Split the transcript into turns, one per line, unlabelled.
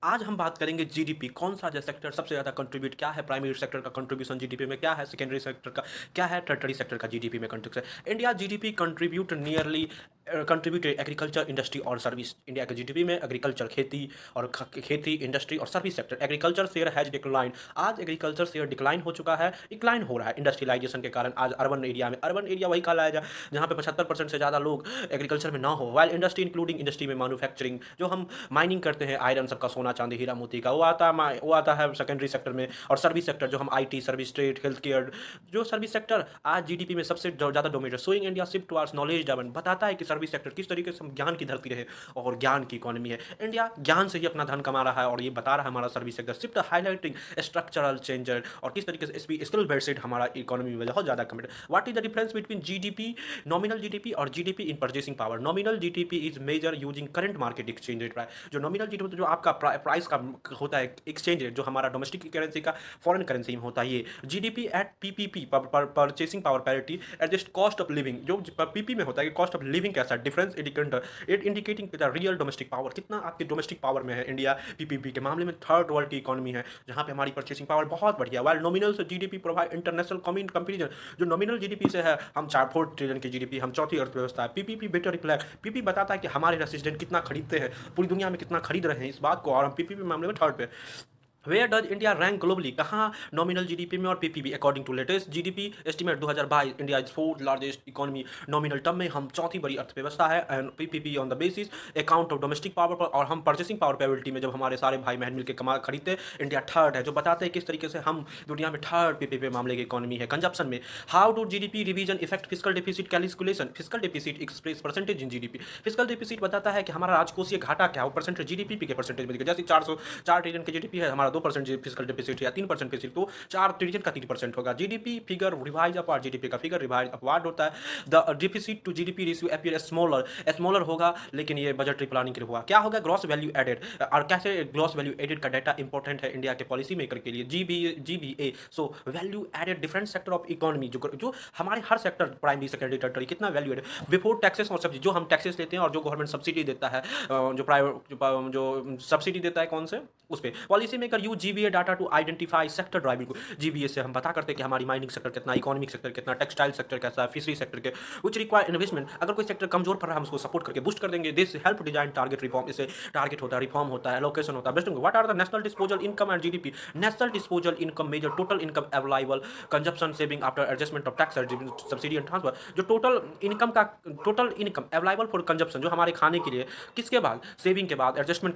आज हम बात करेंगे जीडीपी कौन सा जो सेक्टर सबसे ज़्यादा कंट्रीब्यूट क्या है प्राइमरी सेक्टर का कंट्रीब्यूशन जीडीपी में क्या है सेकेंडरी सेक्टर का क्या है टर्टरी सेक्टर का जीडीपी में contribution India GDP contribute nearly contribute agriculture industry और सर्विस इंडिया के जीडीपी में एग्रीकल्चर खेती और खेती इंडस्ट्री और service sector agriculture share has decline आज एग्रीकल्चर शेयर डिक्लाइन हो चुका है डिक्लाइन हो रहा है इंडस्ट्रियलाइजेशन के कारण आज अर्बन एरिया वही कहा जाए जहाँ पे 75% से ज़्यादा लोग एग्रीकल्चर में ना हो वाइल इंडस्ट्री इंक्लूडिंग इंडस्ट्री में मैन्युफैक्चरिंग जो हम माइनिंग करते हैं आयरन सबका सोना चांदी हीरा मोती का वो आता है सेकेंडरी सेक्टर में और सर्विस सेक्टर जो हम IT service trade health care जो सर्विस सेक्टर आज जीडीपी में सबसे ज़्यादा dominate showing India shift towards knowledge driven बताता है कि सर्विस सेक्टर किस तरीके से हम ज्ञान की धरती रहे और ज्ञान की इकोनॉमी है इंडिया ज्ञान से ही अपना धन कमा रहा है और ये बता रहा है हमारा service sector shift highlighting structural changer और किस तरीके से स्किल बेस्ड हमारा इकोनॉमी में बहुत ज़्यादा committed what is the difference between GDP nominal GDP और GDP in purchasing power nominal GDP is measure using current market exchange rate जो नॉमिनल जीडीपी जो आपका प्राइस का होता है एक्सचेंज रेट जो हमारा डोमेस्टिक करेंसी का फॉरेन करेंसी में होता है ये GDP at PPP purchasing power parity at just cost of living जो पीपी में होता है कि कॉस्ट ऑफ लिविंग कैसा difference indicating the real domestic power कितना आपके डोमेस्टिक पावर में है इंडिया पीपीपी के मामले में थर्ड वर्ल्ड की इकोनॉमी है जहाँ पे हमारी परचेसिंग पावर बहुत बढ़िया वाइल नॉमिनल से जीडीपी प्रोवाइड इंटरनेशनल कंपेरिजन जो नॉमिनल जीडीपी से है हम 4 ट्रिलियन की जीडीपी हम चौथी अर्थव्यवस्था है पीपीपी बेटर रिफ्लेक्ट पीपी बताता है कि हमारे रेसिडेंट कितना खरीदते हैं पूरी दुनिया में कितना खरीद रहे हैं इस बात को और हम पीपीपी मामले में थर्ड पे where does India rank globally कहाँ नॉमिनल जीडीपी में और PPP according to latest GDP estimate 2022 India is fourth largest economy nominal term में हम चौथी बड़ी अर्थव्यवस्था है and PPP on the basis account of domestic power पर और हम परचेसिंग पावर पेबिलिटी में जब हमारे सारे भाई बहन मिलकर कमा खरीदते इंडिया थर्ड है जो बताते हैं किस तरीके से हम दुनिया में थर्ड पीपीपी मामले की इकोनॉमी है कंजप्शन में how to GDP revision effect physical deficit calculation physical deficit express percentage in GDP physical deficit बताता है कि हमारा राजकोषीय घाटा क्या है वो परसेंटेज जीडीपी के परसेंटेज में जैसे 4 ट्रिलियन की जीडीपी है हमारा 2% फिजिकल डेफिसिट या 3% डेफिसिट तो 4 ट्रिलियन का 3% होगा GDP figure revise upward GDP का फिगर रिवाइज अपवार्ड होता है the deficit to GDP ratio appear smaller होगा लेकिन ये बजटरी प्लानिंग के लिए हुआ क्या होगा ग्रॉस वैल्यू एडेड और कैसे ग्रॉस वैल्यू एडेड का डाटा इंपॉर्टेंट है इंडिया के पॉलिसी मेकर के लिए GBA so value added different sector of economy जो हमारे हर सेक्टर प्राइमरी सेकेंडरी टर्टरी कितना वैल्यू एडेड बिफोर टैक्सेस और सब्सिडी जो हम टैक्सेस लेते हैं और जो गवर्नमेंट सब्सिडी देता है जो प्राइवेट जो सब्सिडी देता है कौन से उस पर policy maker use GBA data to identify sector driving GBA से हम पता करते हैं कि हमारी माइनिंग सेक्टर कितना इकोनॉमिक सेक्टर कितना टेक्सटाइल सेक्टर कैसा है फिशरी सेक्टर के विच रिक्वायर इन्वेस्टमेंट अगर कोई सेक्टर कमजोर पड़ रहा है हम उसको सपोर्ट करके बूस्ट कर देंगे this help design target reform इससे टारगेट होता है रिफॉर्म होता है एलोकेशन होता है best what are the national disposal income and GDP national disposal income measure total income available consumption saving after adjustment of tax subsidy and transfer जो total income available for consumption जो हमारे खाने के लिए किसके बाद सेविंग के बाद एडजस्टमेंट